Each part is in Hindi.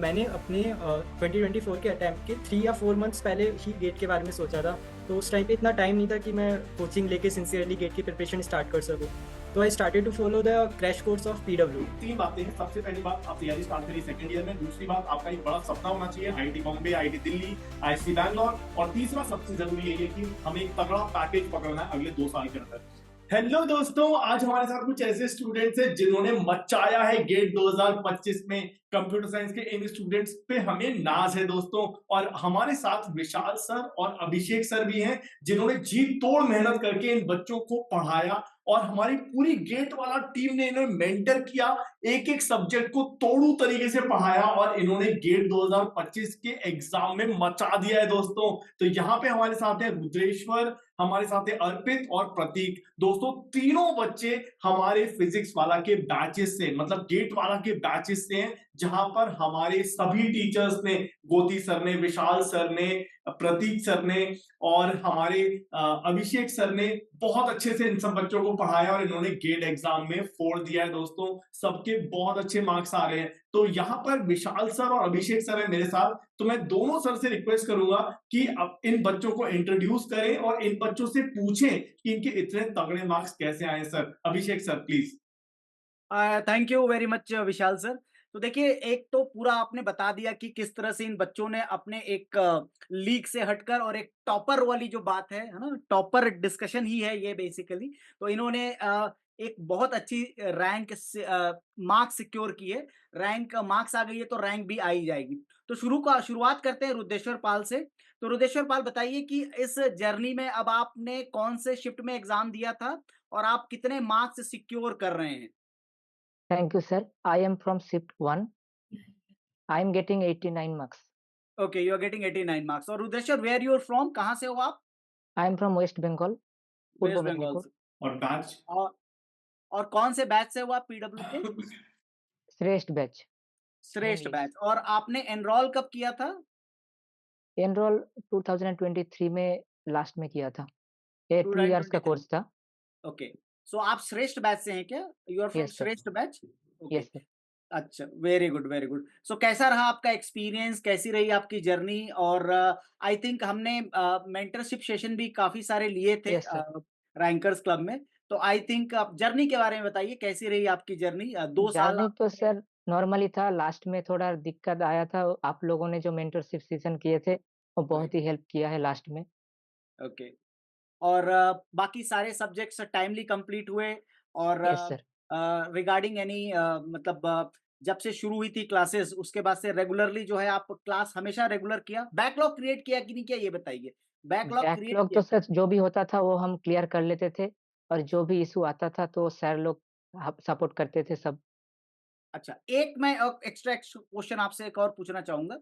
मैंने अपने 2024 के अटेम्प्ट के 3 या 4 मंथ्स पहले ही गेट के बारे में सोचा था। तो उस टाइम पे इतना टाइम नहीं था कि मैं कोचिंग लेके सिंसियरली गेट की प्रिपरेशन स्टार्ट कर सकूँ। तो I started to follow the crash course of PW. 3 बातें हैं। सबसे पहली बात, आप तैयारी स्टार्ट करिए सेकंड ईयर में। दूसरी बात, आपका एक बड़ा सपना होना चाहिए, IIT Bombay, IIT Delhi, IIT Bangalore. और तीसरा सबसे जरूरी यही है कि हमें एक तगड़ा पैकेज पकड़ना है अगले 2 साल के अंदर। हेलो दोस्तों, आज हमारे साथ कुछ ऐसे स्टूडेंट्स हैं जिन्होंने मचाया है गेट 2025 में। कंप्यूटर साइंस के इन स्टूडेंट्स पे हमें नाज है दोस्तों। और हमारे साथ विशाल सर और अभिषेक सर भी हैं, जिन्होंने जी तोड़ मेहनत करके इन बच्चों को पढ़ाया। और हमारी पूरी गेट वाला टीम ने इन्हें मेंटर किया, एक एक सब्जेक्ट को तोड़ू तरीके से पढ़ाया और इन्होंने गेट 2025 के एग्जाम में मचा दिया है दोस्तों। तो यहाँ पे हमारे साथ है रुद्रेश्वर, हमारे साथ है अर्पित और प्रतीक। दोस्तों तीनों बच्चे हमारे फिजिक्स वाला के बैचेस से, मतलब गेट वाला के बैचेस से हैं, जहां पर हमारे सभी टीचर्स ने, गोती सर ने, विशाल सर ने, प्रतीक सर ने और हमारे अभिषेक सर ने बहुत अच्छे से इन सब बच्चों को पढ़ाया और इन्होंने गेट एग्जाम में फोड़ दिया है दोस्तों। सबके बहुत अच्छे मार्क्स आ रहे हैं। तो यहाँ पर विशाल सर और अभिषेक सर है मेरे साथ। तो मैं दोनों सर से रिक्वेस्ट करूंगा कि अब इन बच्चों को इंट्रोड्यूस करें और इन बच्चों से पूछें कि इनके इतने तगड़े मार्क्स कैसे आए। Sir Abhishek sir please. Thank you very much Vishal sir. तो देखिए, एक तो पूरा आपने बता दिया कि किस तरह से इन बच्चों ने अपने एक लीग से हटकर और एक टॉपर वाली जो बात है ना? टॉपर डिस्कशन ही है ये बेसिकली। तो इन्होंने एक बहुत अच्छी रैंक से मार्क्स सिक्योर किए। रैंक मार्क्स आ गई है तो रैंक भी आ ही जाएगी। तो शुरुआत करते हैं रुद्रेश्वर पाल से। तो रुद्रेश्वर पाल बताइए कि इस जर्नी में अब आपने कौन से शिफ्ट में एग्ज़ाम दिया था और आप कितने मार्क्स सिक्योर कर रहे हैं? Thank you, sir. I am from shift 1. I am getting 89 marks. Okay, you are getting 89 marks. और Rudreshwar, where you are from? कहाँ से हो आप? I am from West Bengal, west Purbo Bengal Mednicor. से। और बैच और और कौन से बैच से हो आप पीडब्ल्यू के? Shrestha batch. श्रेष्ठ बैच। और आपने एनरोल कब किया था? Enroll 2023 में लास्ट में किया था। ये 2 इयर्स का 2023। कोर्स था। ओके। सो आप श्रेष्ठ बैच से हैं क्या? You are from yes sir. Shreshth batch? Okay. Yes sir. अच्छा, very good, very good. So कैसा रहा आपका एक्सपीरियंस? कैसी रही आपकी जर्नी? और आई थिंक हमने मेंटरशिप सेशन भी काफ़ी सारे लिए थे यस सर। रैंकर्स क्लब में। तो आई थिंक आप जर्नी के बारे में बताइए, कैसी रही आपकी जर्नी? 2 साल जर्नी तो आपने। सर नॉर्मली था, लास्ट में थोड़ा दिक्कत आया था। आप लोगों ने जो मेंटरशिप सेशन किए थे, वो राइट, बहुत ही हेल्प किया है लास्ट में। ओके। और बाकी सारे सब्जेक्ट्स टाइमली कंप्लीट हुए? और यस सर। रिगार्डिंग एनी मतलब जब से शुरू हुई थी क्लासेस, उसके बाद से रेगुलरली जो है आप क्लास हमेशा रेगुलर किया? बैकलॉग क्रिएट किया कि नहीं किया, ये बताइए? बैकलॉग क्रिएट बैकलॉग किया? तो सर जो भी होता था वो हम क्लियर कर लेते थे, और जो भी इश्यू आता था तो सर लोग सपोर्ट करते थे सब। अच्छा, एक मैं एक्स्ट्रा क्वेश्चन आपसे एक और पूछना चाहूँगा।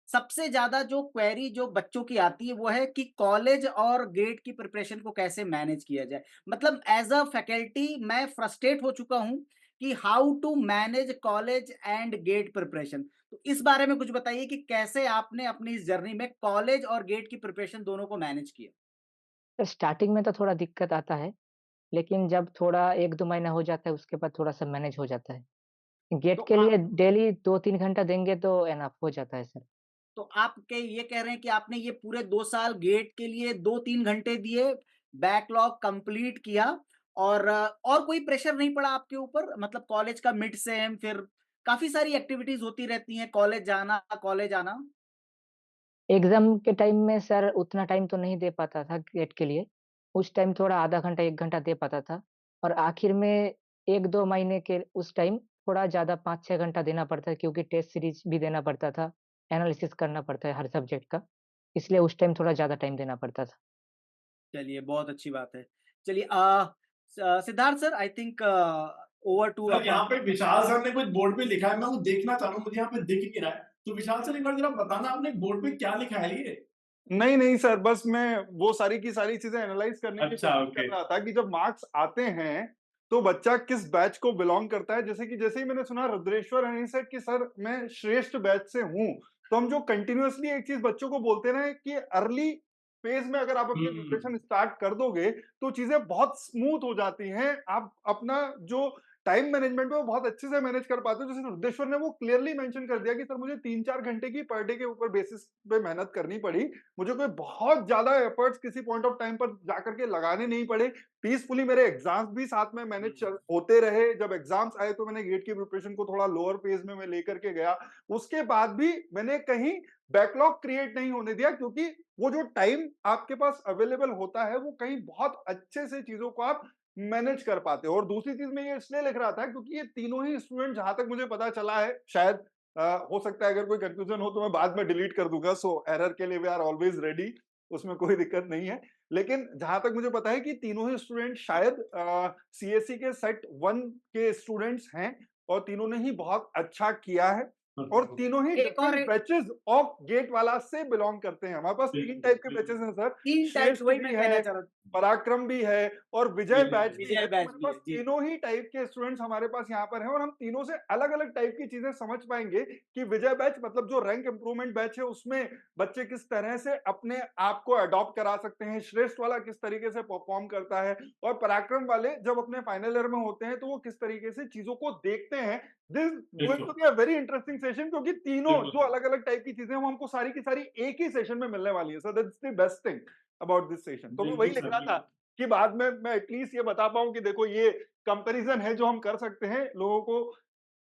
सबसे ज़्यादा जो क्वेरी जो बच्चों की आती है वो है कि कॉलेज और गेट की प्रिपरेशन को कैसे मैनेज किया जाए? मतलब एज़ अ फैकल्टी मैं फ्रस्ट्रेट हो चुका हूँ कि how to manage college and GATE preparation. तो इस बारे में कुछ बताइए कि कैसे आपने अपनी इस जर्नी में कॉलेज और गेट की प्रिपरेशन दोनों को मैनेज किया? स्टार्टिंग में तो थोड़ा दिक्कत आता है, लेकिन जब थोड़ा 1-2 महीना हो जाता है उसके बाद थोड़ा-सा मैनेज हो जाता है। गेट तो के आ लिए डेली 2-3 घंटा देंगे तो एनफ हो जाता है सर। तो आप क्या ये कह रहे हैं कि आपने ये पूरे 2 साल गेट के लिए 2-3 घंटे दिए, बैकलॉग कंप्लीट किया और कोई प्रेशर नहीं पड़ा आपके ऊपर? मतलब कॉलेज का मिड सेम, फिर काफ़ी सारी एक्टिविटीज़ होती रहती हैं, कॉलेज जाना, कॉलेज आना। एग्ज़ाम के टाइम में सर उतना टाइम तो नहीं दे पाता था गेट के लिए। उस टाइम थोड़ा आधा घंटा 1 घंटा दे पाता था, और आखिर में 1-2 महीने के उस टाइम थोड़ा ज़्यादा 5-6 घंटा देना पड़ता है, क्योंकि टेस्ट सीरीज़ भी देना पड़ता था, एनालिसिस करना पड़ता है हर सब्जेक्ट का। इसलिए उस टाइम थोड़ा ज़्यादा टाइम देना पड़ता था। चलिए, बहुत अच्छी बात है। चलिए Siddharth sir, I think over to sir, अब यहाँ आप। पे विशाल सर ने कुछ बोर्ड पे लिखा है, मैं वो देखना चाह रहा हूँ, मुझे यहाँ पे दिख नहीं रहा है। तो विशाल सर एक बार जरा बताना, आपने बोर्ड पे क्या लिखा है ये? नहीं, नहीं सर, बस मैं वो सारी की सारी चीज़ें एनालाइज़ करने की अच्छा, कोशिश ओके। कर रहा था कि जब मार्क्स आते हैं, तो बच्चा किस बैच को बिलॉन्ग करता है। जैसे ही मैंने सुना रुद्रेश्वर एंड ही सेड कि सर मैं श्रेष्ठ बैच से हूँ। तो हम जो कंटीन्यूअसली एक चीज़ बच्चों को बोलते ना कि अर्ली फेज़ में अगर आप अपनी हम्म। प्रिपरेशन स्टार्ट कर दोगे, तो चीज़ें बहुत स्मूथ हो जाती हैं। आप अपना जो टाइम मैनेजमेंट में वो बहुत अच्छे से मैनेज कर पाते हैं। जैसे रुद्रेश्वर ने वो क्लियरली मेंशन कर दिया कि सर मुझे 3-4 घंटे की पर डे के ऊपर बेसिस पे मेहनत करनी पड़ी। मुझे कोई बहुत ज़्यादा एफर्ट्स किसी पॉइंट ऑफ टाइम पर जाकर के लगाने नहीं पड़े। पीसफुली मेरे एग्ज़ाम्स भी साथ में मैनेज चल होते रहे। जब एग्ज़ाम्स आए तो मैंने गेट की प्रिपरेशन को थोड़ा लोअर फेज़ में मैं लेकर के गया। उसके बाद भी मैंने कहीं बैकलॉग क्रिएट नहीं होने दिया, क्योंकि वो जो टाइम आपके पास अवेलेबल होता है, वो कहीं बहुत अच्छे से चीज़ों को आप मैनेज कर पाते हो। और दूसरी चीज़ मैं ये इसलिए लिख रहा था क्योंकि ये तीनों ही स्टूडेंट, जहाँ तक मुझे पता चला है, शायद हो सकता है अगर कोई कन्फ्यूजन हो तो मैं बाद में डिलीट कर दूंगा। सो एरर के लिए वी आर ऑलवेज रेडी, उसमें कोई दिक्कत नहीं है। लेकिन जहां तक मुझे पता है कि तीनों ही स्टूडेंट शायद सीएससी के सेट 1 के स्टूडेंट्स हैं, और तीनों ने ही बहुत अच्छा किया है, और तीनों ही एक और डिफरेंट बैचेस ऑफ गेट वाला से बिलोंग करते हैं। हमारे पास 3 टाइप के बैचेस हैं सर। 3 टाइप्स, श्रेष्ठ वही भी मैं है, कहना चाह रहा था। पराक्रम भी है, और विजय बैच भी विजय है। तो बैच हमारे भी है, पास जी। तीनों ही टाइप के स्टूडेंट्स हमारे पास यहाँ पर हैं, और हम तीनों से अलग-अलग टाइप की चीजें समझ पाएंगे कि विजय बैच मतलब जो रैंक इंप्रूवमेंट बैच है, उसमें बच्चे किस तरह से अपने आप को अडॉप्ट करा सकते हैं, श्रेष्ठ वाला किस तरीके से परफॉर्म करता है, और पराक्रम वाले जब अपने फाइनल ईयर में होते हैं तो वो किस तरीके से चीजों को देखते हैं। This going to be a very interesting session, क्योंकि तीनों जो अलग-अलग टाइप की चीजें हैं, वो हमको सारी की सारी एक ही सेशन में मिलने वाली है। So that's the best thing about this session. तो मैं वही लिख रहा था कि बाद में मैं एटलीस्ट ये बता पाऊं कि देखो ये कंपैरिजन है जो हम कर सकते हैं लोगों को।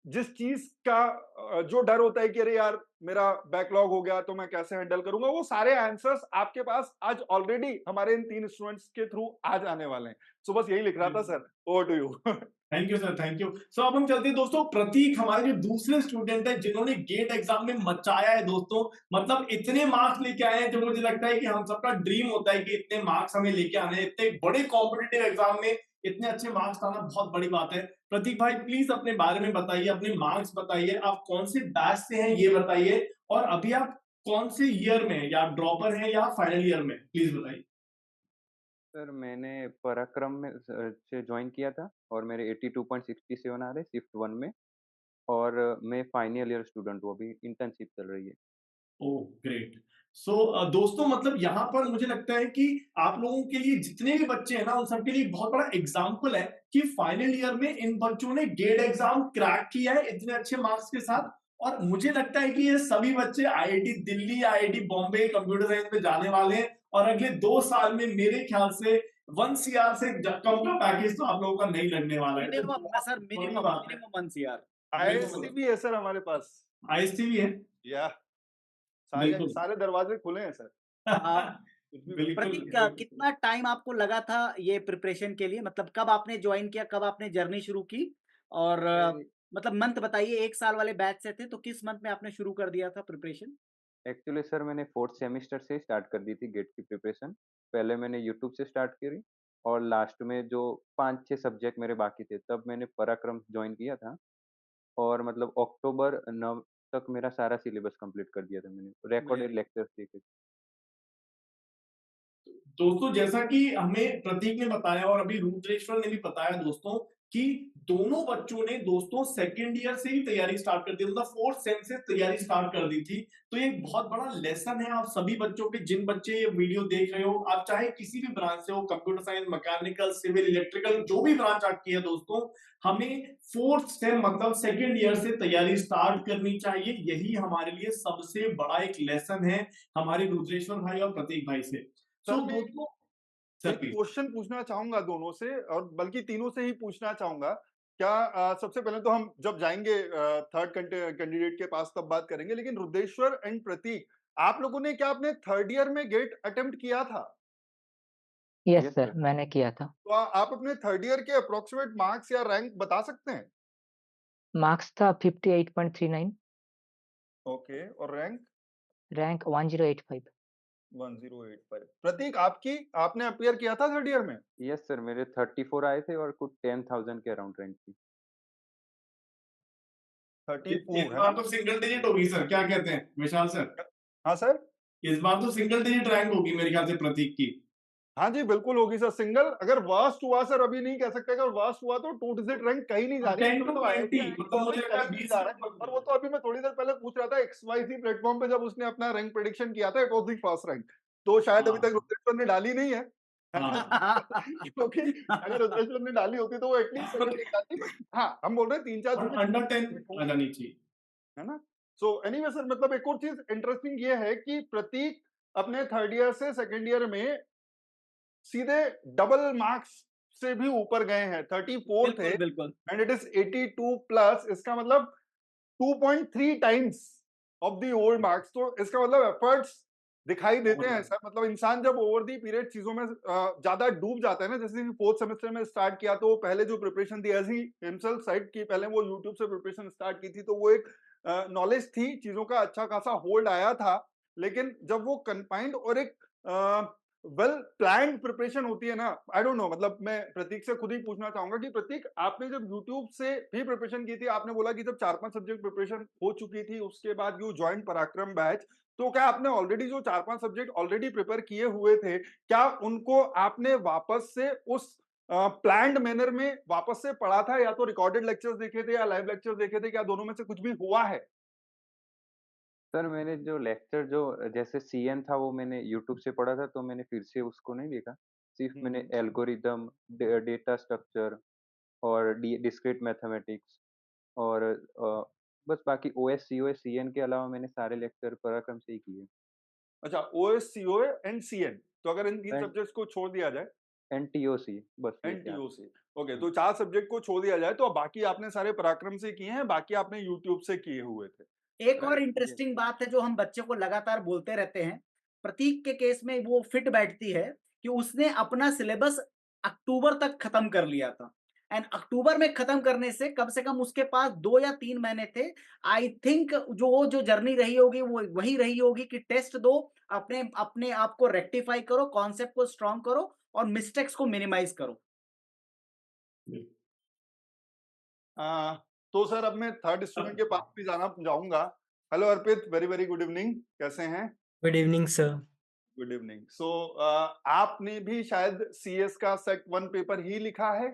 जिस चीज का जो डर होता है कि अरे यार मेरा बैकलॉग हो गया तो मैं कैसे हैंडल करूंगा, वो सारे आंसर्स आपके पास आज ऑलरेडी हमारे इन 3 स्टूडेंट्स के थ्रू आज आने वाले हैं। सो बस यही लिख रहा था sir. Over to you. Thank you sir, thank you. So अब हम चलते हैं दोस्तों, प्रतीक हमारे जो दूसरे स्टूडेंट है जिन्होंने गेट एग्जाम में मचाया है दोस्तों। मतलब इतने मार्क्स लेके आए हैं जो मुझे लगता है कि हम सबका ड्रीम होता है कि इतने मार्क्स हमें लेके आने हैं। इतने बड़े कॉम्पिटिटिव एग्जाम में इतने अच्छे मार्क्स लाना बहुत बड़ी बात है। प्रतीक भाई प्लीज अपने बारे में बताइए, अपने मार्क्स बताइए, आप कौन से बैच से हैं ये बताइए, और अभी आप कौन से ईयर में हैं, या ड्रॉपर हैं या फाइनल ईयर में, प्लीज बताइए। सर मैंने पराक्रम में से ज्वाइन किया था, और मेरे 82.67 आ रहे शिफ्ट 1 में, और मैं फाइनल ईयर स्टूडेंट हूँ, अभी इंटर्नशिप चल रही है। Oh great. सो दोस्तों मतलब यहाँ पर मुझे लगता है कि आप लोगों के लिए जितने भी बच्चे हैं ना, उन सबके लिए एक बहुत बड़ा एग्जाम्पल है कि फाइनल ईयर में इन बच्चों ने गेट एग्जाम क्रैक किया है इतने अच्छे मार्क्स के साथ। और मुझे लगता है कि ये सभी बच्चे IIT Delhi, IIT Bombay computer science में जाने वाले हैं, और अगले 2 साल में मेरे ख्याल से 1 सीआर से कम का पैकेज तो आप लोगों का नहीं लगने वाला है। मिनिमम सर, बड़ी मिनिमम बात है। Minimum 1 CR. आईएससी भी है सर हमारे पास। आईएसटी भी है। या सारे बिल्कुल। सारे दरवाजे खुले हैं सर। कुछ भी बिल्कुल, प्रतीक बिल्कुल। कितना टाइम आपको लगा था ये प्रिपरेशन के लिए? मतलब कब आपने ज्वाइन किया, कब आपने जर्नी शुरू की? और मतलब मंथ बताइए, 1 साल वाले बैच से थे तो किस मंथ में आपने शुरू कर दिया था प्रिपरेशन? एक्चुअली सर मैंने 4th सेमेस्टर से स्टार्ट कर दी थी गेट की प्रिपरेशन। पहले मैंने यूट्यूब से स्टार्ट करी, और लास्ट में जो 5-6 सब्जेक्ट मेरे बाकी थे तब मैंने पराक्रम ज्वाइन किया था, और मतलब अक्टूबर 9 तक मेरा सारा सिलेबस कंप्लीट कर दिया था मैंने, रिकॉर्डेड लेक्चर्स देखे। दोस्तों जैसा कि हमें प्रतीक ने बताया और अभी रुद्रेश्वर ने भी बताया दोस्तों, कि दोनों बच्चों ने दोस्तों सेकंड ईयर से ही तैयारी स्टार्ट कर दी, मतलब 4th सेम से तैयारी स्टार्ट कर दी थी। तो ये एक बहुत बड़ा लेसन है आप सभी बच्चों के, जिन बच्चे ये वीडियो देख रहे हो, आप चाहे किसी भी ब्रांच से हो, computer science, mechanical, civil, electrical, जो भी ब्रांच आपकी है दोस्तों, हमें 4th सेम मतलब सेकंड ईयर से तैयारी स्टार्ट करनी चाहिए। यही हमारे लिए सबसे बड़ा एक लेसन है हमारे रुद्रेश्वर भाई और प्रतीक भाई से। सर तो मैं दोस्तों सर एक प्लीज। क्वेश्चन पूछना चाहूंगा दोनों से, और बल्कि तीनों से ही पूछना चाहूंगा। क्या सबसे पहले तो हम जब जाएंगे थर्ड कैंडिडेट के पास तब बात करेंगे, लेकिन रुद्रेश्वर एंड प्रतीक, आप लोगों ने क्या अपने थर्ड ईयर में गेट अटेम्प्ट किया था? Yes yes sir, sir. मैंने किया था। तो आप अपने थर्ड ईयर के अप्रोक्सीमेट मार्क्स या रैंक बता सकते हैं? मार्क्स था 58.39, ओके, और रैंक? रैंक 1085। 1085। प्रतीक आपकी, आपने अपियर किया था थर्ड ईयर में? यस सर, मेरे 34 आए थे, और कुछ 10,000 के अराउंड रैंक थी। 34 इस है बार ना? तो सिंगल डिजिट होगी सर, क्या कहते हैं विशाल सर? हाँ सर। इस बार तो सिंगल डिजिट रैंक होगी मेरे ख्याल से प्रतीक की। हाँ जी बिल्कुल होगी सर। सिंगल अगर वर्स्ट हुआ सर, अभी नहीं कह सकते, अगर वर्स्ट हुआ तो 2 डिजिट रैंक कहीं नहीं जा रही। 10 to 20 मतलब मुझे लगता है कहीं नहीं 20 जा रहा है। और वो तो अभी मैं थोड़ी देर पहले पूछ रहा था XYZ प्लेटफॉर्म पे, जब उसने अपना रैंक प्रेडिक्शन किया था, it was the first rank. तो शायद अभी तक रुद्रेश्वर ने डाली नहीं है। क्योंकि अगर रुद्रेश्वर ने डाली होती तो वो एटलीस्ट सेकंड डालती, बट हाँ हम बोल रहे हैं 3-4 अंडर 10 आ जानी चाहिए। है ना। सो एनीवे सर, मतलब एक और चीज इंटरेस्टिंग ये है कि प्रतीक अपने थर्ड ईयर से सेकंड ईयर में सीधे डबल मार्क्स से भी ऊपर गए हैं, 34 थे बिल्कुल बिल्कुल एंड इट इज 82 प्लस, इसका मतलब 2.3 times of the old marks. तो इसका मतलब एफर्ट्स दिखाई देते हैं सर। मतलब इंसान जब ओवर दी पीरियड चीजों में ज्यादा डूब जाता है ना, जैसे फोर्थ सेमेस्टर में स्टार्ट किया तो पहले जो प्रिपरेशन थी एज ही हिमसेल्फ साइड की, पहले वो यूट्यूब से प्रिपरेशन स्टार्ट की थी, तो वो एक नॉलेज थी, चीजों का अच्छा खासा होल्ड आया था। लेकिन जब वो कन्फाइंड और एक वेल प्लान्ड प्रिपरेशन होती है ना, आई डोंट नो, मतलब मैं प्रतीक से खुद ही पूछना चाहूंगा कि प्रतीक, आपने जब यूट्यूब से भी प्रिपरेशन की थी, आपने बोला कि जब 4-5 सब्जेक्ट प्रिपरेशन हो चुकी थी उसके बाद यू ज्वाइन पराक्रम बैच, तो क्या आपने ऑलरेडी जो 4-5 सब्जेक्ट ऑलरेडी प्रिपेयर किए हुए थे, क्या उनको आपने वापस से उस प्लान्ड मैनर में वापस से पढ़ा था, या तो रिकॉर्डेड लेक्चर्स देखे थे या लाइव लेक्चर्स देखे थे, क्या दोनों में से कुछ भी हुआ है? सर मैंने जो लेक्चर जो जैसे सीएन था वो मैंने यूट्यूब से पढ़ा था, तो मैंने फिर से उसको नहीं देखा। सिर्फ मैंने एल्गोरिदम, डेटा स्ट्रक्चर और डिस्क्रीट मैथमेटिक्स और बस बाकी ओएस, सीओएस, सीएन के अलावा मैंने सारे लेक्चर पराक्रम से ही किए। अच्छा, ओएस, सीओए एंड सीएन, तो अगर इन तीन एंड सब्जेक्ट्स को छोड़ दिया जाए, एनटीओसी, बस ये 4। एनटीओसी, ओके, तो 4 सब्जेक्ट को छोड़ दिया जाए तो बाकी आपने सारे पराक्रम से किए हैं, बाकी आपने यूट्यूब से किए हुए थे, एक और राइट? इंटरेस्टिंग बात है जो हम बच्चे को लगातार बोलते रहते हैं, प्रतीक के केस में वो फिट बैठती है कि उसने अपना सिलेबस अक्टूबर तक खत्म कर लिया था एंड अक्टूबर में खत्म करने से कम उसके पास 2 या 3 महीने थे। आई थिंक जो जर्नी रही होगी वो वही रही होगी कि टेस्ट दो, अपने अपने आप को रेक्टिफाई करो, कॉन्सेप्ट को स्ट्रॉन्ग करो और मिस्टेक्स को मिनिमाइज करो। आ, तो सर अब मैं थर्ड स्टूडेंट के पास भी जाना चाहूंगा। Hello Arpit, very very good evening, कैसे हैं? Good evening sir. Good evening. So आपने भी शायद सीएस का सेट 1 पेपर ही लिखा है,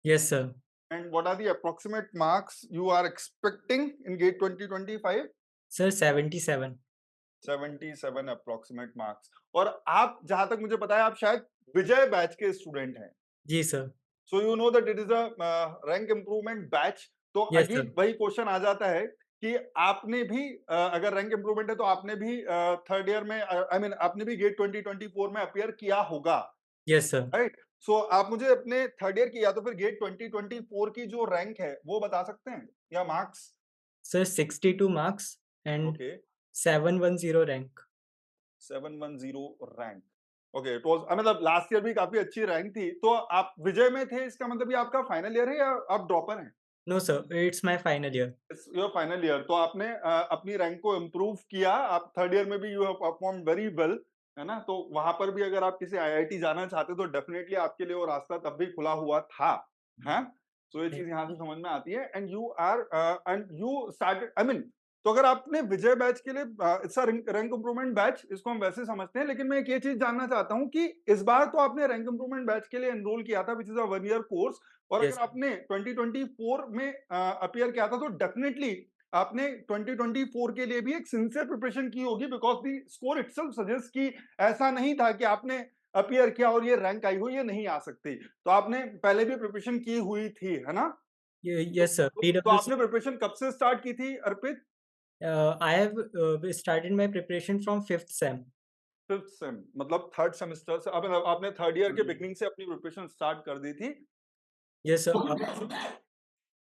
yes sir. And what are the approximate marks you are expecting in GATE 2025? Sir 77। 77 approximate marks. और आप, जहां तक मुझे पता है, आप शायद विजय बैच के स्टूडेंट हैं, जी sir. So you know that it is a rank improvement batch. तो यस अगेन सर। वही क्वेश्चन आ जाता है कि आपने भी अगर रैंक इम्प्रूवमेंट है तो आपने भी थर्ड ईयर में, आई मीन आपने भी गेट 2024 में अपियर किया होगा, यस सर। राइट? सो आप मुझे अपने थर्ड ईयर की या तो फिर गेट 2024 की जो रैंक है वो बता सकते हैं, या marks? Sir 62 marks and okay, 710 rank. 710 rank, okay. It was, मतलब लास्ट ईयर भी काफी अच्छी रैंक थी। तो आप विजय में थे, इसका मतलब ये आपका फाइनल ईयर है या आप ड्रॉपर हैं? No sir, it's my final year. It's your final year. तो आपने अपनी रैंक को इम्प्रूव किया, आप थर्ड ईयर में भी you have perform very well, है ना। तो वहां पर भी अगर आप किसी आईआईटी जाना चाहते तो डेफिनेटली आपके लिए वो रास्ता तब भी खुला हुआ था, है। तो ये चीज यहाँ से समझ में आती है, and you are and you started, I mean, तो अगर आपने विजय बैच के लिए, इट्स रैंक इम्प्रूवमेंट बैच, इसको हम वैसे समझते हैं, लेकिन मैं एक ये चीज जानना चाहता हूँ कि इस बार तो आपने रैंक इम्प्रूवमेंट बैच के लिए एनरोल किया था, which is a 1 year course, और यस अगर आपने 2024 में अपियर किया था तो डेफिनेटली आपने 2024 के लिए भी एक सिंसियर प्रिपरेशन की होगी, because the score itself suggest कि ऐसा नहीं था कि आपने अपियर किया और ये रैंक आई हो, ये नहीं आ सकती। तो आपने पहले भी प्रिपरेशन की हुई थी, है ना। Yes sir. तो आपने प्रिपरेशन कब से स्टार्ट की थी Arpit? I have started my preparation from 5th sem. 5th sem, मतलब थर्ड सेमेस्टर से, अब आपने थर्ड ईयर के बिगनिंग से अपनी प्रिपरेशन स्टार्ट कर दी थी। Yes sir.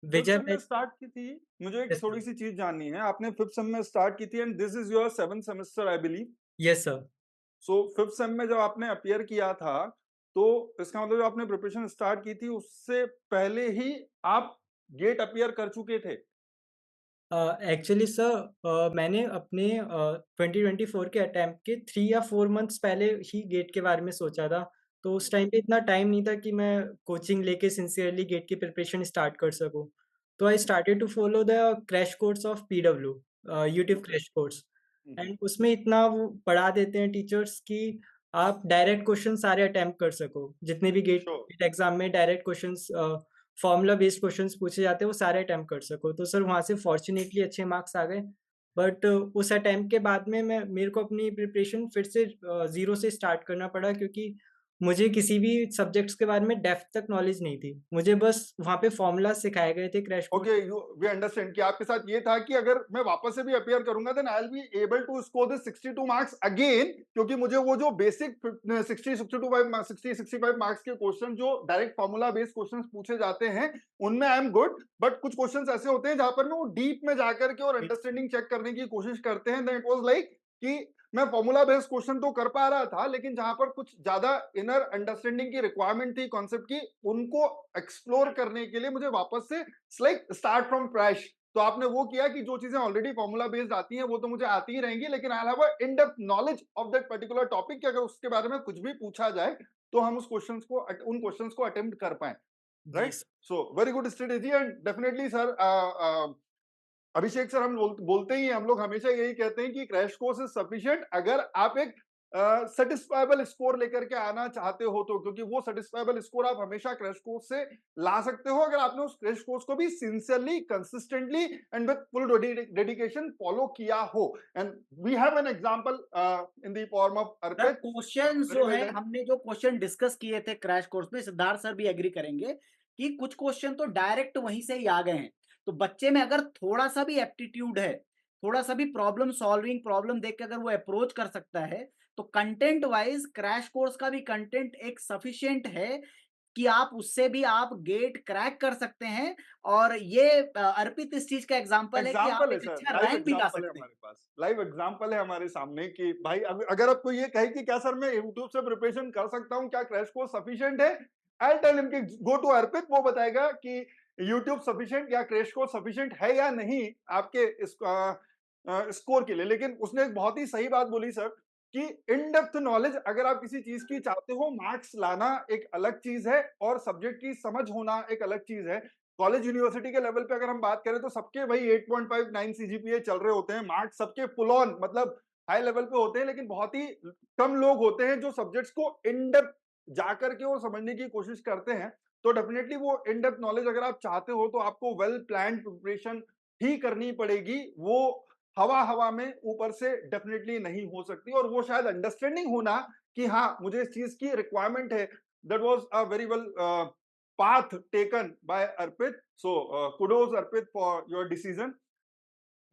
फिफ्थ विजय सेम में बैच। स्टार्ट की थी। मुझे एक यस थोड़ी सर। सी चीज जाननी है, आपने फिफ्थ सेम में स्टार्ट की थी and this is your 7th semester I believe. Yes sir. So fifth sem में जब आपने अपियर किया था, तो इसका मतलब जो आपने प्रिपरेशन स्टार्ट की थी उससे पहले ही आप गेट अपियर कर चुके थे? एक्चुअली सर मैंने अपने 2024 के अटेम्प्ट के 3 या 4 मंथ्स पहले ही गेट के बारे में सोचा था। तो उस टाइम पे इतना टाइम नहीं था कि मैं कोचिंग लेके सिंसियरली गेट की प्रिपरेशन स्टार्ट कर सकूँ। तो I started to follow the crash course of PW, YouTube crash course. And उसमें इतना वो पढ़ा देते हैं टीचर्स कि आप डायरेक्ट क्वेश्चन सारे अटेम्प्ट कर सको। जितने भी श्योर। गेट एग्जाम में direct questions, formula based questions पूछे जाते हैं, वो सारे अटेम्प्ट कर सको। तो सर वहाँ से फॉर्च्यूनेटली अच्छे मार्क्स आ गए। बट उस अटेम्प्ट के बाद में मैं मेरे को अपनी प्रिपरेशन फिर से ज़ीरो से स्टार्ट करना पड़ा, क्योंकि मुझे किसी भी सब्जेक्ट्स के बारे में डेप्थ तक नॉलेज नहीं थी। मुझे बस वहाँ पे फ़ॉर्मूला सिखाए गए थे crash course. Okay, you we understand कि आपके साथ ये था कि अगर मैं वापस से भी अपीयर करूंगा then I will be able to score this 62 marks again, क्योंकि मुझे वो जो बेसिक 65 मार्क्स के क्वेश्चन जो डायरेक्ट फॉर्मूला बेस्ड क्वेश्चंस पूछे जाते हैं उनमें आई एम गुड, बट कुछ क्वेश्चंस ऐसे होते हैं जहां पर मैं वो डीप में जाकर के और अंडरस्टैंडिंग चेक करने की कोशिश करते हैं। देन इट वाज लाइक कि मैं फॉर्मूला बेस्ड क्वेश्चन तो कर पा रहा था, लेकिन जहां पर कुछ ज्यादा इनर अंडरस्टैंडिंग की रिक्वायरमेंट थी कॉन्सेप्ट की, उनको एक्सप्लोर करने के लिए मुझे वापस से लाइक स्टार्ट फ्रॉम क्रैश। तो आपने वो किया कि जो चीजें ऑलरेडी फॉर्मूला बेस्ड आती हैं वो तो मुझे आती ही रहेंगी, लेकिन I have a in depth knowledge of that particular topic कि अगर उसके बारे में कुछ भी पूछा जाए तो हम उस क्वेश्चंस को उन क्वेश्चंस को अटेम्प्ट कर पाए। जी right, so very good strategy and definitely sir Abhishek sir, हम बोलते ही हैं, हम लोग हमेशा यही कहते हैं कि क्रैश कोर्स इज सफिशिएंट अगर आप एक सेटिस्फाइबल स्कोर लेकर के आना चाहते हो तो, क्योंकि वो सेटिस्फाइबल स्कोर आप हमेशा क्रैश कोर्स से ला सकते हो अगर आपने उस क्रैश कोर्स को भी sincerely, consistently and with full dedication follow किया हो। And we have an example in the form of sir Arpit. Question Very जो well है, done. हमने जो क्वेश्चन डिस्कस किए थे क्रैश कोर्स में, सिद्धार्थ सर भी एग्री करेंगे कि कुछ क्वेश्चन तो डायरेक्ट वहीं से ही आ गए हैं। तो बच्चे में अगर थोड़ा सा भी एप्टीट्यूड है, थोड़ा सा भी प्रॉब्लम सॉल्विंग, प्रॉब्लम देख के अगर वो अप्रोच कर सकता है, तो कंटेंट वाइज क्रैश कोर्स का भी कंटेंट एक सफिशिएंट है कि आप उससे भी आप गेट क्रैक कर सकते हैं। और ये अर्पित इस चीज का एग्जांपल है कि आप एग्जाम्पल है एक सर, अच्छा लाइव रैंक भी ला एग्जाम्पल है सकते हैं। हमारे पास, लाइव एग्जाम्पल है हमारे सामने कि भाई अगर आपको ये कहे कि क्या सर मैं यूट्यूब से प्रिपरेशन कर सकता हूँ, क्या क्रैश कोर्स सफिशिएंट है, आई टेल हिम कि गो टू अर्पित, वो बताएगा कि यूट्यूब सफिशिएंट या क्रैश कोर्स सफिशिएंट है या नहीं आपके इस स्कोर के लिए। लेकिन उसने एक बहुत ही सही बात बोली सर कि इन डेप्थ नॉलेज अगर आप किसी चीज की चाहते हो, मार्क्स लाना एक अलग चीज है और सब्जेक्ट की समझ होना एक अलग चीज है। कॉलेज यूनिवर्सिटी के लेवल पे अगर हम बात करें तो सबके भाई 8.59 सीजीपीए चल रहे होते हैं, मार्क्स सबके फुल ऑन मतलब हाई लेवल पे होते हैं, लेकिन बहुत ही कम लोग होते हैं जो सब्जेक्ट्स को इन डेप्थ जाकर के और समझने की कोशिश करते हैं। तो डेफिनेटली वो इन डेप्थ नॉलेज अगर आप चाहते हो तो आपको वेल प्लान्ड प्रिपरेशन ही करनी पड़ेगी। वो हवा हवा में ऊपर से डेफिनेटली नहीं हो सकती, और वो शायद अंडरस्टैंडिंग होना कि हाँ मुझे इस चीज की रिक्वायरमेंट है, that was a very well path taken by Arpit. So kudos Arpit for your decision.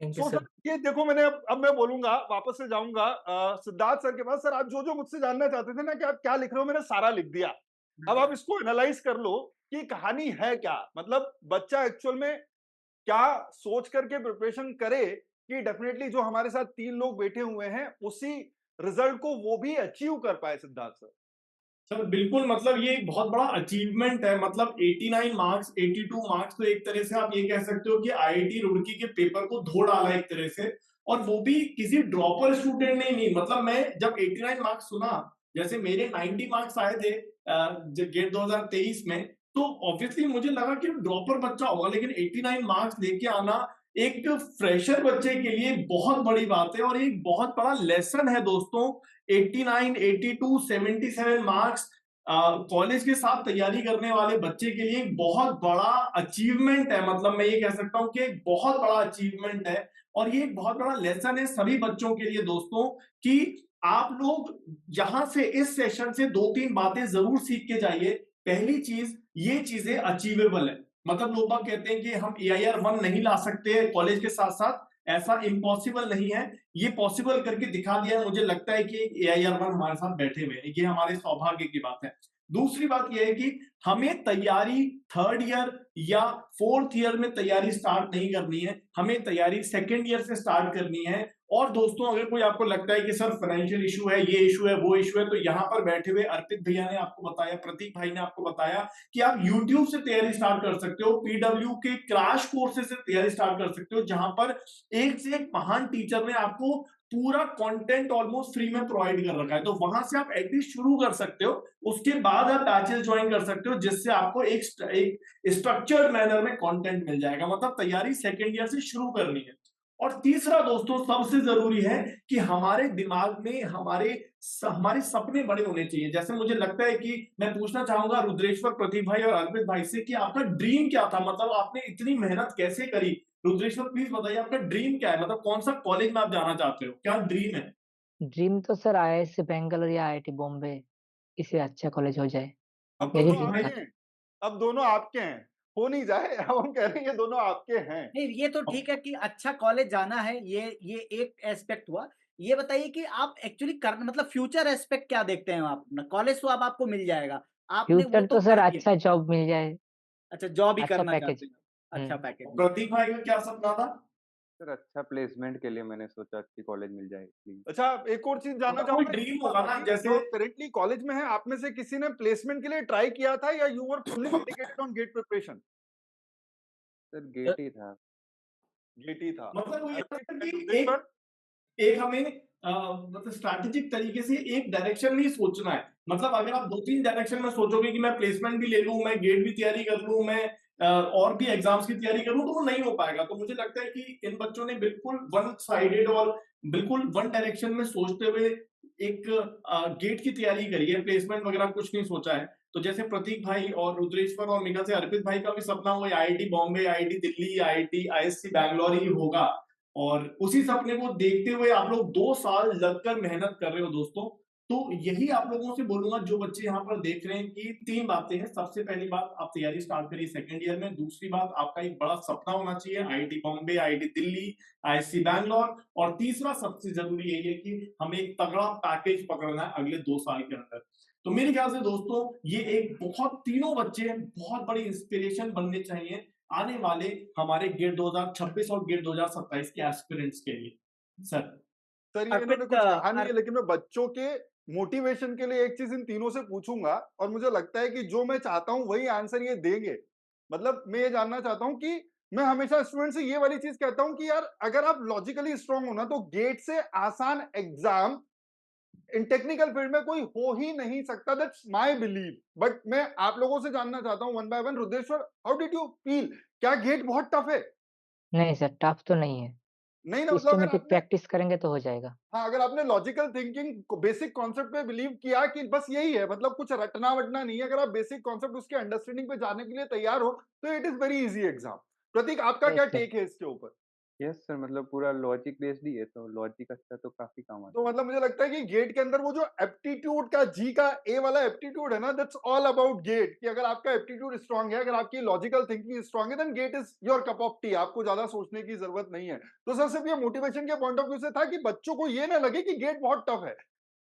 Thank you so sir. Sir ये देखो, मैंने अब मैं बोलूंगा, वापस से जाऊंगा सिद्धार्थ सर के पास। सर आप जो जो मुझसे जानना चाहते थे ना कि आप क्या लिख रहे हो, मैंने सारा लिख दिया। अब आप इसको एनालाइज कर लो कि कहानी है क्या, मतलब बच्चा एक्चुअल में क्या सोच करके प्रिपरेशन करे कि डेफिनेटली जो हमारे साथ 3 लोग बैठे हुए हैं उसी रिजल्ट को वो भी अचीव कर पाए। सिद्धार्थ सर सर बिल्कुल, मतलब ये एक बहुत बड़ा अचीवमेंट है। मतलब 89 मार्क्स, 82 मार्क्स, तो एक तरह से आप ये कह सकते हो कि आईआईटी रुड़की के पेपर को धो डाला एक तरह से, और वो भी किसी ड्रॉपर स्टूडेंट ने नहीं। मतलब मैं जब 89 मार्क्स सुना, जैसे मेरे 90 मार्क्स आए थे गेट 2023 में, तो ऑब्वियसली मुझे लगा कि ड्रॉपर बच्चा होगा, लेकिन 89 मार्क्स लेके आना एक फ्रेशर बच्चे के लिए बहुत बड़ी बात है और एक बहुत बड़ा लेसन है दोस्तों। 89, 82, 77 मार्क्स कॉलेज के साथ तैयारी करने वाले बच्चे के लिए एक बहुत बड़ा अचीवमेंट है। मतलब मैं ये कह सकता हूँ कि एक बहुत बड़ा अचीवमेंट है, और ये एक बहुत बड़ा लेसन है सभी बच्चों के लिए दोस्तों, कि आप लोग यहाँ से इस सेशन से 2-3 बातें जरूर सीख के जाइए। पहली चीज, ये चीजें अचीवेबल है। मतलब लोग बाग कहते हैं कि हम AIR 1 नहीं ला सकते कॉलेज के साथ साथ, ऐसा इम्पॉसिबल नहीं है, ये पॉसिबल करके दिखा दिया है। मुझे लगता है कि AIR 1 हमारे साथ बैठे हुए हैं, ये हमारे सौभाग्य की बात है। दूसरी बात यह है कि हमें तैयारी 3rd ईयर या 4th ईयर में तैयारी स्टार्ट नहीं करनी है, हमें तैयारी 2nd ईयर से स्टार्ट करनी है। और दोस्तों, अगर कोई आपको लगता है कि सर फाइनेंशियल इशू है, ये इशू है, वो इशू है, तो यहाँ पर बैठे हुए अर्पित भैया ने आपको बताया, प्रतीक भाई ने आपको बताया कि आप YouTube से तैयारी स्टार्ट कर सकते हो, PW के क्रैश कोर्सेज से तैयारी स्टार्ट कर सकते हो, जहां पर एक से एक महान टीचर ने आपको पूरा कंटेंट ऑलमोस्ट फ्री में प्रोवाइड कर रखा है। तो वहां से आप एटलीस्ट शुरू कर सकते हो, उसके बाद आप बैचेस ज्वाइन कर सकते हो, जिससे आपको एक स्ट्रक्चर्ड मैनर में कंटेंट मिल जाएगा। मतलब तैयारी 2nd ईयर से शुरू करनी है। और तीसरा दोस्तों, सबसे जरूरी है कि हमारे दिमाग में हमारे सपने बड़े होने चाहिए। जैसे मुझे लगता है कि मैं पूछना चाहूंगा रुद्रेश्वर, प्रतीक भाई और अर्पित भाई से कि आपका ड्रीम क्या था, मतलब आपने इतनी मेहनत कैसे करी। रुद्रेश्वर प्लीज बताइए, आपका ड्रीम क्या है, मतलब कौन सा कॉलेज में आप जाना चाहते हो, क्या ड्रीम है? ड्रीम तो सर आईआईएससी बैंगलोर या आईआईटी बॉम्बे। इससे अच्छा कॉलेज हो जाए। अब यही दोनों ड्रीम आपके था। हैं, अब दोनों आपके हैं, हो नहीं जाए अब हम कह रहे हैं ये दोनों आपके हैं। नहीं, ये तो ठीक है कि अच्छा कॉलेज जाना है, ये एक एस्पेक्ट हुआ। ये बताइए कि आप एक्चुअली कर मतलब फ्यूचर एस्पेक्ट क्या देखते हैं आप अपना? कॉलेज तो अब आपको मिल जाएगा, आपने वो फ्यूचर तो तो सर कर दिया। अच्छा जॉब मिल जाए, अच्छा, जॉब ही अच्छा करना पैकेज। चाहते हैं। अच्छा पैकेज मिल प्रतीक भाई का क्या सपना था? सर अच्छा प्लेसमेंट के लिए मैंने सोचा अच्छी कॉलेज मिल जाए प्लीज। अच्छा, एक और चीज जानना मतलब कोई चाहूंगा, ड्रीम होगा ना, जैसे जो करेंटली कॉलेज में है, आप में से किसी ने प्लेसमेंट के लिए ट्राई किया था या you were fully dedicated on GATE preparation? Sir GATE ही था। गेट ही था। मतलब वो ये अच्छा, था कि रुद्रेश सर? एक हमें मतलब स्ट्रैटेजिक तरीके से एक डायरेक्शन में ही सोचना है। मतलब अगर आप 2-3 डायरेक्शन में सोचोगे कि मैं प्लेसमेंट भी ले लूँ, मैं गेट भी तैयारी कर लूँ, मैं और भी एग्ज़ाम्स की तैयारी करूँ, तो वो नहीं हो पाएगा। तो मुझे लगता है कि इन बच्चों ने बिल्कुल वन साइडेड और बिल्कुल वन डायरेक्शन में सोचते हुए एक गेट की तैयारी करी है, प्लेसमेंट वगैरह कुछ नहीं सोचा है। तो जैसे प्रतीक भाई और रुद्रेश्वर और मेघा से अर्पित भाई का भी सपना वो IIT Bombay, IIT Delhi, IIT, IISc Bangalore ही होगा। और उसी सपने को देखते हुए आप लोग 2 साल लगकर मेहनत कर रहे हो दोस्तों। तो यही आप लोगों से बोलूँगा जो बच्चे यहाँ पर देख रहे हैं कि 3 बातें हैं। सबसे पहली बात, आप तैयारी स्टार्ट करिए सेकंड ईयर में। दूसरी बात, आपका एक बड़ा सपना होना चाहिए IIT Bombay, IIT Delhi, IISc Bangalore. और तीसरा सबसे ज़रूरी यही है कि हमें एक तगड़ा पैकेज पकड़ना है अगले 2 साल के अंदर। तो मेरे ख्याल से दोस्तों ये एक बहुत तीनों बच्चे बहुत बड़ी इंस्पिरेशन बनने चाहिए आने वाले हमारे गेट 2026 और गेट 2027 के एस्पिरेंट्स के लिए। सर, सर, ये इन्होंने अर्पित कुछ कहा नहीं अर है, लेकिन मैं बच्चों के मोटिवेशन के लिए एक चीज इन तीनों से पूछूंगा, और मुझे लगता है कि जो मैं चाहता हूं वही आंसर ये देंगे। मतलब मैं ये जानना चाहता हूं कि मैं हमेशा स्टूडेंट से ये वाली चीज कहता हूं कि यार अगर आप लॉजिकली स्ट्रांग हो ना, तो गेट से आसान एग्जाम इन टेक्निकल फील्ड में कोई हो ही नहीं सकता। That's my believe. बट मैं आप लोगों से जानना चाहता हूं one by one. Rudreshwar, how did you feel? क्या गेट बहुत टफ है? नहीं सर, टफ तो नहीं है। नहीं ना, मतलब अगर सिस्टमैटिक आपने, प्रैक्टिस करेंगे तो हो जाएगा। हाँ, अगर आपने लॉजिकल थिंकिंग बेसिक कॉन्सेप्ट पे बिलीव किया कि बस यही है, मतलब कुछ रटना वटना नहीं है, अगर आप बेसिक कॉन्सेप्ट उसके अंडरस्टैंडिंग पे जाने के लिए तैयार हो, तो it is very easy exam. Prateek, आपका यस क्या सर। टेक है इसके ऊपर? यस सर, मतलब पूरा लॉजिक बेस्ड ही है, तो लॉजिक अच्छा तो काफी काम तो आता है। मतलब मुझे लगता है कि गेट के अंदर वो जो एप्टीट्यूड का, जी का ए वाला एप्टीट्यूड है ना, दैट्स ऑल अबाउट गेट। कि अगर आपका एप्टीट्यूड स्ट्रांग है, अगर आपकी लॉजिकल थिंकिंग स्ट्रांग है, then GATE is your cup of tea. आपको ज्यादा सोचने की जरूरत नहीं है। तो सर, सिर्फ ये मोटिवेशन के पॉइंट ऑफ व्यू से था कि बच्चों को ये ना लगे कि गेट बहुत टफ है।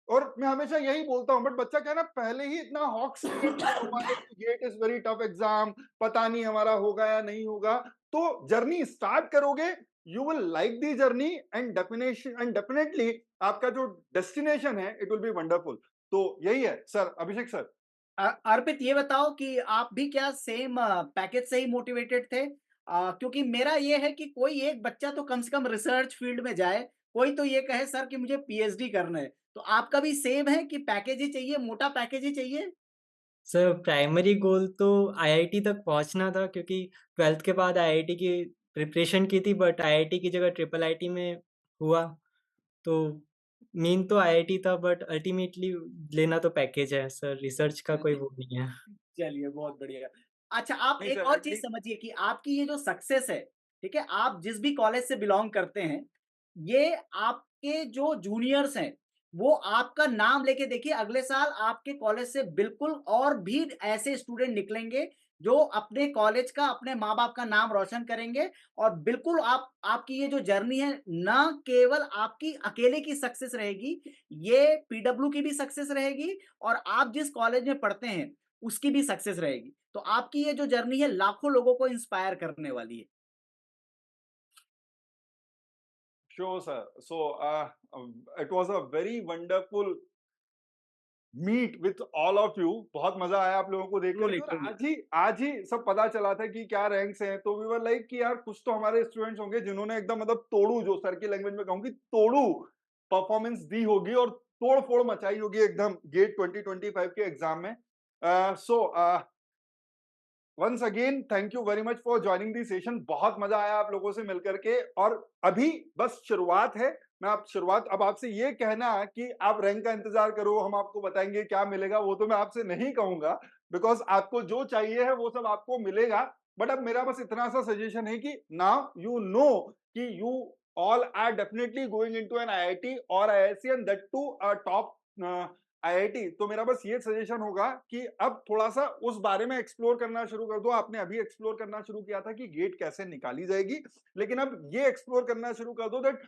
और मैं हमेशा यही बोलता हूँ, बट बच्चा क्या है ना, पहले ही इतना हॉक्स GATE is very tough exam, पता नहीं हमारा होगा या नहीं होगा। तो जर्नी स्टार्ट करोगे, you will like the journey, and definitely आपका जो डेस्टिनेशन है, इट विल बी वंडरफुल। तो यही है सर। अभिषेक सर? अर्पित, ये बताओ कि आप भी क्या सेम पैकेज से ही मोटिवेटेड थे? क्योंकि मेरा ये है कि कोई एक बच्चा तो कम से कम रिसर्च फील्ड में जाए, कोई तो ये कहे सर कि मुझे पीएचडी करना है। तो आपका भी सेम है कि पैकेज ही चाहिए, मोटा पैकेज ही चाहिए? सर प्राइमरी गोल तो आईआईटी तक पहुँचना था क्योंकि 12th के बाद आईआईटी की प्रिपरेशन की थी बट आईआईटी की जगह ट्रिपल आईटी में हुआ। तो मेन तो आईआईटी था बट अल्टीमेटली लेना तो पैकेज है सर, रिसर्च का कोई वो नहीं है। चलिए, बहुत बढ़िया। अच्छा, आप नहीं एक सर, और चीज़ एटलीस्ट समझिए कि आपकी ये जो सक्सेस है, ठीक है? आप जिस भी कॉलेज से बिलॉन्ग करते हैं, ये आपके जो जूनियर्स हैं, वो आपका नाम लेके देखिए अगले साल आपके कॉलेज से बिल्कुल और भी ऐसे स्टूडेंट निकलेंगे, जो अपने कॉलेज का, अपने माँ-बाप का नाम रोशन करेंगे और बिल्कुल आपकी ये जो जर्नी है, ना केवल आपकी अकेले की सक्सेस रहेगी, ये पीडब्ल्यू की भी सक्सेस रहेगी और आप जिस कॉलेज में पढ़ते हैं, उसकी भी सक्सेस रहेगी। तो आपकी ये जो जर्नी है लाखों लोगों को इंस्पायर करने वाली है। Sure sir. So it was a very wonderful meet with all of you. बहुत मजा आया आप लोगों को देख ट्रूली, करके, और ट्रूली। आज ही सब पता चला था कि क्या रैंक्स हैं। तो वी वर लाइक कि यार कुछ तो हमारे स्टूडेंट्स होंगे जिन्होंने एकदम, मतलब तोड़ू, जो सर की लैंग्वेज में कहूंगी, तोड़ू परफॉर्मेंस दी होगी और तोड़ फोड़ मचाई होगी एकदम गेट 2025 के एग्जाम में। So once again thank you very much for joining the session. बहुत मजा आया आप लोगों से मिलकर के, और अभी बस शुरुआत है। मैं आप शुरुआत, अब आपसे ये कहना कि आप रैंक का इंतजार करो, हम आपको बताएंगे क्या मिलेगा, वो तो मैं आपसे नहीं कहूंगा, बिकॉज आपको जो चाहिए है वो सब आपको मिलेगा। बट अब मेरा बस इतना सा सजेशन है कि नाउ यू नो कि you all are definitely going into an IIT और IISc, and that too a top IIT, तो मेरा बस ये सजेशन होगा कि अब थोड़ा-सा उस बारे में एक्सप्लोर करना शुरू कर दो। आपने अभी एक्सप्लोर करना शुरू किया था कि गेट कैसे निकाली जाएगी, लेकिन अब ये एक्सप्लोर करना शुरू कर दो दैट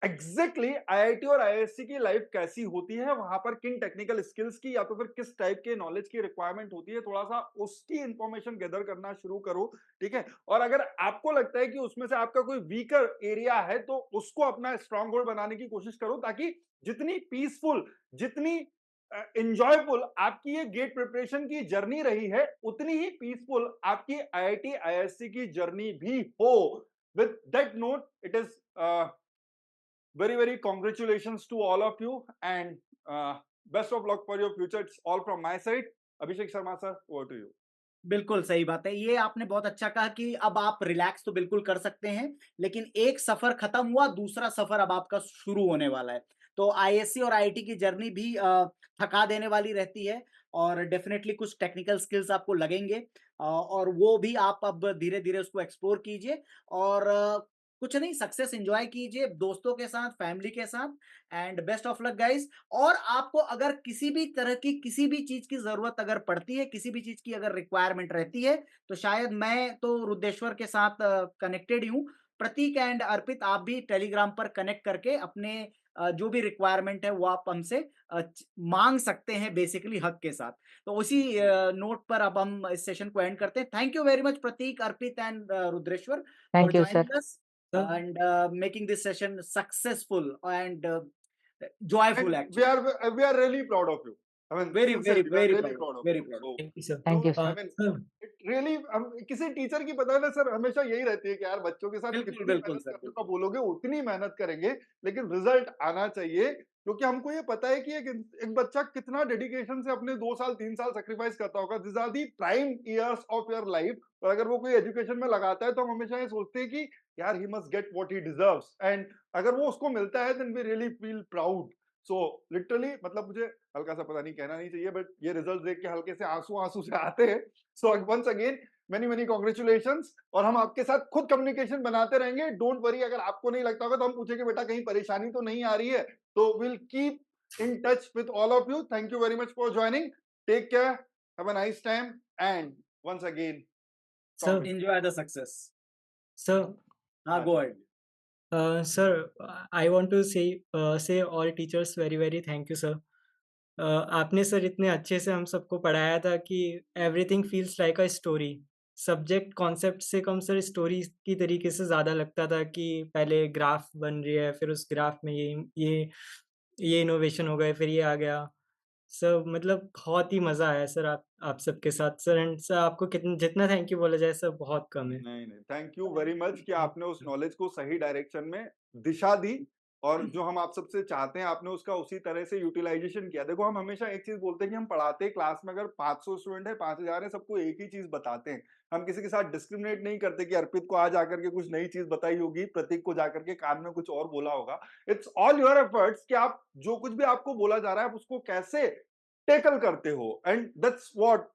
एग्जैक्टली आईआईटी और आईएससी की लाइफ कैसी होती है, वहां पर किन टेक्निकल स्किल्स की या तो फिर किस टाइप के नॉलेज की रिक्वायरमेंट होती है, थोड़ा सा उसकी इंफॉर्मेशन गैदर करना शुरू करो, ठीक है। और अगर आपको लगता है कि उसमें से आपका कोई वीकर एरिया है तो उसको अपना स्ट्रांग होल्ड बनाने की कोशिश करो, ताकि जितनी पीसफुल, जितनी इंजॉयफुल आपकी ये गेट प्रिपरेशन की जर्नी रही है, उतनी ही पीसफुल आपकी आईआईटी आईएससी की जर्नी भी हो। With that note, it is very congratulations to all of you, and best of luck for your future. It's all from my side. Abhishek Sharma sir, over to you. बिल्कुल सही बात है। ये आपने बहुत अच्छा कहा कि अब आप रिलैक्स तो बिल्कुल कर सकते हैं, लेकिन एक सफर खत्म हुआ, दूसरा सफर अब आपका शुरू होने वाला है। तो आईएससी और आईआईटी की जर्नी भी थका देने वाली रहती है, और डेफिनेटली कुछ टेक्निकल स्किल्स आपको लगेंगे, और वो भी आप अब धीरे-धीरे उसको एक्सप्लोर कीजिए, और कुछ नहीं, सक्सेस एन्जॉय कीजिए दोस्तों के साथ, फैमिली के साथ, and best of luck guys. और आपको अगर किसी भी तरह की किसी भी चीज़ की ज़रूरत अगर पड़ती है, किसी भी चीज़ की अगर रिक्वायरमेंट रहती है, तो शायद मैं तो रुद्रेश्वर के साथ कनेक्टेड ही हूँ। प्रतीक एंड अर्पित, आप भी टेलीग्राम पर कनेक्ट करके अपने जो भी रिक्वायरमेंट है वो आप हमसे माँग सकते हैं बेसिकली हक के साथ। तो उसी नोट पर अब हम इस सेशन को एंड करते हैं। Thank you very much Prateek, Arpit and Rudreshwar for thank you sir. Joining us sir and making this session successful and joyful And actually. we are really proud of you. I mean, Very, very, sincerely, we are very really proud. proud of Very you. proud. So, thank you sir. Thank you I sir. mean, sir it really, हम किसी टीचर की पता है ना सर, हमेशा यही रहती है कि यार बच्चों के साथ बिल्कुल, कितनी बिल्कुल मेहनत सर, करने बिल्कुल। को बोलोगे उतनी मेहनत करेंगे, लेकिन रिजल्ट आना चाहिए। क्योंकि हमको ये पता है कि एक बच्चा कितना डेडिकेशन से अपने 2 साल 3 साल सेक्रीफाइस करता होगा। This are the prime years of your life, और अगर वो कोई एजुकेशन में लगाता है तो हम हमेशा ये सोचते हैं कि यार he must get what he deserves, and अगर वो उसको मिलता है then we really feel proud. So literally, मतलब मुझे हल्का सा पता नहीं कहना नहीं चाहिए, बट ये रिजल्ट देख के हल्के से आंसू आंसू से आते हैं। So once again many congratulations, और हम आपके साथ खुद कम्युनिकेशन बनाते रहेंगे। डोंट वरी, अगर आपको नहीं लगता होगा तो हम पूछेंगे बेटा कहीं परेशानी तो नहीं आ रही है, तो will keep in touch with all of you. Thank you very much for joining. Take care. Have a nice time. And once again, sir Enjoy the success. Sir हाँ, go ahead. Sir I want to say all teachers very very thank you sir. आपने सर इतने अच्छे से हम सबको पढ़ाया था कि everything feels like a story. Subject concept से कम सर स्टोरी की तरीके से ज़्यादा लगता था कि पहले ग्राफ बन रही है, फिर उस ग्राफ में ये इनोवेशन हो गए, फिर ये आ गया। सर मतलब बहुत ही मज़ा आया सर आप सबके साथ सर, एंड सर आपको कितना जितना थैंक यू बोला जाए सर बहुत कम है। नहीं नहीं, थैंक यू वेरी मच कि आपने उस नॉलेज को सही डायरेक्शन में दिशा दी, और जो हम आप सबसे चाहते हैं आपने उसका उसी तरह से यूटिलाइजेशन किया। देखो, हम हमेशा एक चीज बोलते हैं कि हम पढ़ाते हैं क्लास में, अगर 500 स्टूडेंट है, 5000 है, सबको एक ही चीज बताते हैं। हम किसी के साथ डिस्क्रिमिनेट नहीं करते कि अर्पित को आज आकर के कुछ नई चीज बताई होगी, प्रतीक को जाकर के कान में कुछ और बोला होगा। इट्स ऑल योर एफर्ट्स कि आप जो कुछ भी आपको बोला जा रहा है आप उसको कैसे टेकल करते हो, and that's what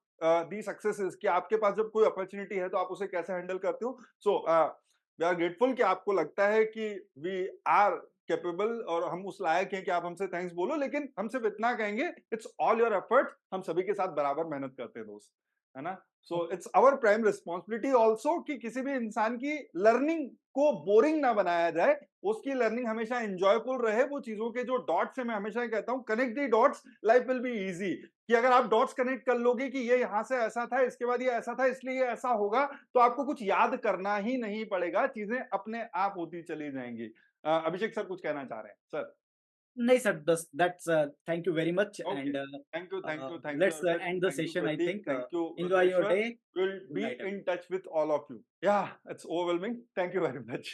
the success कि आपके पास जब कोई अपॉर्चुनिटी है तो आप उसे कैसे हैंडल करते हो। सो वी आर ग्रेटफुल कि आपको लगता है कि वी आर कैपेबल और हम उस लायक हैं कि आप हमसे थैंक्स बोलो, लेकिन हम सिर्फ इतना कहेंगे, इट्स ऑल योर एफर्ट। हम सभी के साथ बराबर मेहनत करते हैं दोस्त, है ना। So it's our prime responsibility also कि किसी भी इंसान की लर्निंग को बोरिंग ना बनाया जाए, उसकी लर्निंग हमेशा एंजॉयफुल रहे। वो चीजों के जो डॉट्स है, मैं हमेशा कहता हूँ connect the dots, life will be easy. कि अगर आप डॉट्स कनेक्ट कर लोगे कि ये यहां से ऐसा था, इसके बाद ये ऐसा था, इसलिए ये ऐसा होगा, तो आपको कुछ याद करना ही नहीं पड़ेगा, चीजें अपने आप होती चली जाएंगी। अभिषेक सर कुछ कहना चाह रहे हैं सर? नहीं सर, बस that's thank you very much, Okay. and Thank you, thank you, thank you, let's Arpit. end the Thank you, session. I Prateek. think Thank you, enjoy your Rudreshwar. day. We'll Good be night, in touch with all of you. Yeah, it's overwhelming. Thank you very much.